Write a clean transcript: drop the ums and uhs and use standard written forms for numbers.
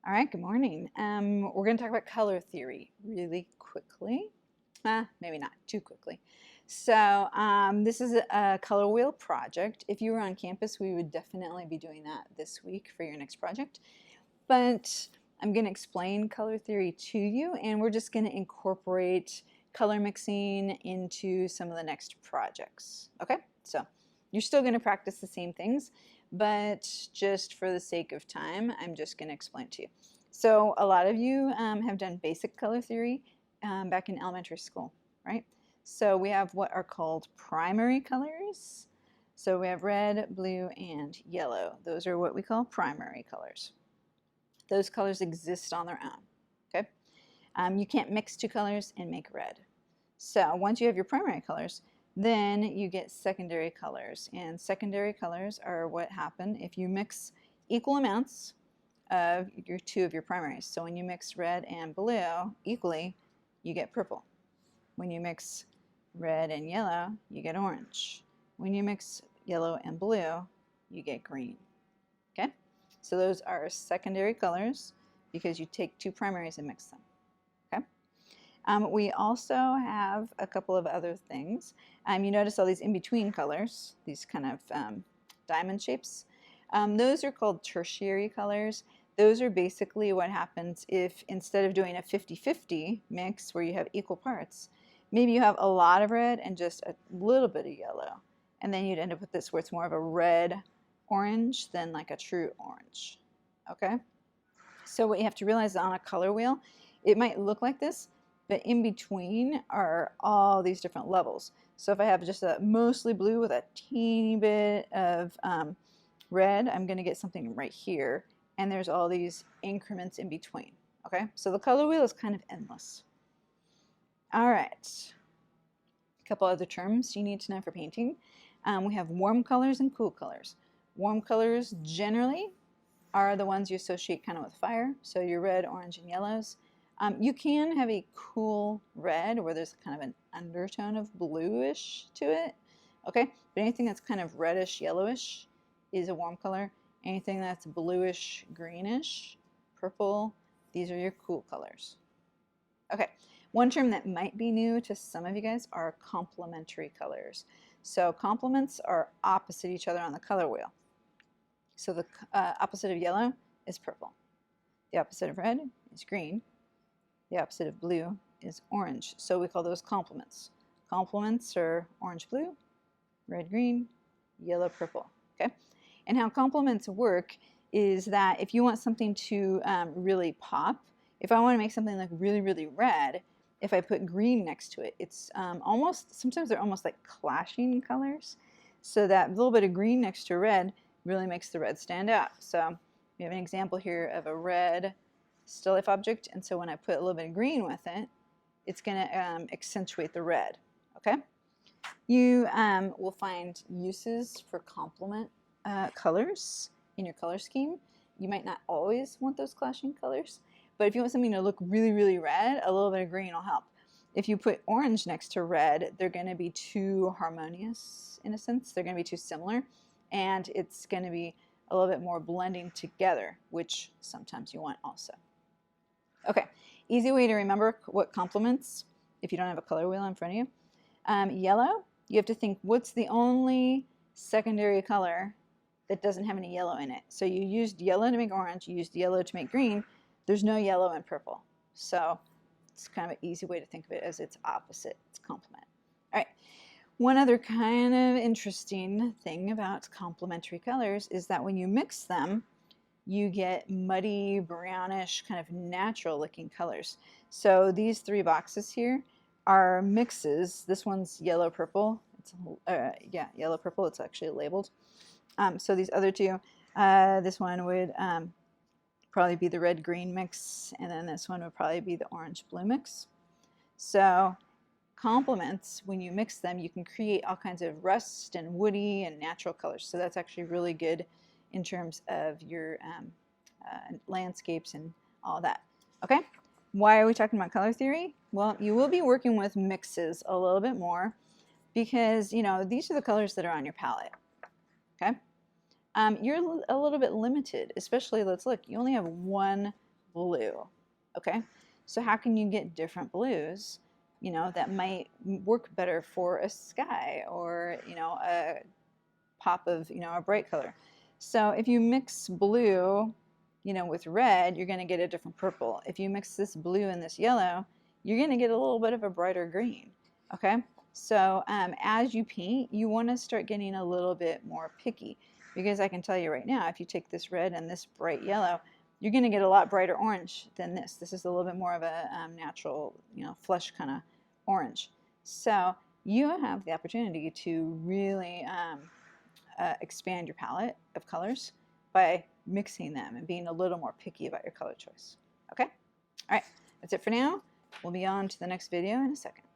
All right, good morning. We're going to talk about color theory really quickly. Maybe not too quickly. So this is a color wheel project. If you were on campus, we would definitely be doing that this week for your next project. But I'm going to explain color theory to you, and we're just going to incorporate color mixing into some of the next projects. Okay, so you're still going to practice the same things, but just for the sake of time, I'm just going to explain it to you. So a lot of you have done basic color theory back in elementary school, right? So we have what are called primary colors. So we have red, blue, and yellow. Those are what we call primary colors. Those colors exist on their own, okay? You can't mix two colors and make red. So once you have your primary colors, then you get secondary colors. And secondary colors are what happen if you mix equal amounts of two of your primaries. So when you mix red and blue equally, you get purple. When you mix red and yellow, you get orange. When you mix yellow and blue, you get green. Okay? So those are secondary colors because you take two primaries and mix them. Okay? We also have a couple of other things. You notice all these in-between colors, these kind of diamond shapes. Those are called tertiary colors. Those are basically what happens if instead of doing a 50-50 mix where you have equal parts, maybe you have a lot of red and just a little bit of yellow. And then you'd end up with this where it's more of a red orange than like a true orange. Okay? So what you have to realize is on a color wheel, it might look like this, but in between are all these different levels. So if I have just a mostly blue with a teeny bit of red, I'm going to get something right here. And there's all these increments in between. Okay, so the color wheel is kind of endless. All right, a couple other terms you need to know for painting. We have warm colors and cool colors. Warm colors generally are the ones you associate kind of with fire. So your red, orange, and yellows. You can have a cool red where there's kind of an undertone of bluish to it. Okay, but anything that's kind of reddish, yellowish is a warm color. Anything that's bluish, greenish, purple, these are your cool colors. Okay, one term that might be new to some of you guys are complementary colors. So complements are opposite each other on the color wheel. So the opposite of yellow is purple. The opposite of red is green. The opposite of blue is orange. So we call those complements. Complements are orange-blue, red-green, yellow-purple. Okay? And how complements work is that if you want something to really pop, if I want to make something like really, really red, if I put green next to it, it's sometimes they're almost like clashing colors. So that little bit of green next to red really makes the red stand out. So we have an example here of a red still life object, and so when I put a little bit of green with it, it's going to accentuate the red. Okay? You will find uses for complement colors in your color scheme. You might not always want those clashing colors, but if you want something to look really, really red, a little bit of green will help. If you put orange next to red, they're going to be too harmonious in a sense. They're going to be too similar, and it's going to be a little bit more blending together, which sometimes you want also. Okay, easy way to remember what complements if you don't have a color wheel in front of you. Yellow, you have to think what's the only secondary color that doesn't have any yellow in it. So you used yellow to make orange, you used yellow to make green. There's no yellow in purple. So it's kind of an easy way to think of it as its opposite, its complement. All right, one other kind of interesting thing about complementary colors is that when you mix them, you get muddy, brownish, kind of natural looking colors. So these three boxes here are mixes. This one's yellow-purple. It's yellow-purple. It's actually labeled. So these other two, this one would probably be the red-green mix, and then this one would probably be the orange-blue mix. So complements, when you mix them, you can create all kinds of rust and woody and natural colors. So that's actually really good in terms of your landscapes and all that. Okay, why are we talking about color theory? Well, you will be working with mixes a little bit more because, you know, these are the colors that are on your palette. Okay, you're a little bit limited, especially, let's look, you only have one blue. Okay, so how can you get different blues, you know, that might work better for a sky or, you know, a pop of, you know, a bright color? So if you mix blue, you know, with red, you're going to get a different purple. If you mix this blue and this yellow, you're going to get a little bit of a brighter green. Okay, so as you paint, you want to start getting a little bit more picky, because I can tell you right now, if you take this red and this bright yellow, you're going to get a lot brighter orange than this. This is a little bit more of a natural, you know, flesh kind of orange. So you have the opportunity to really expand your palette of colors by mixing them and being a little more picky about your color choice. Okay? All right, that's it for now. We'll be on to the next video in a second.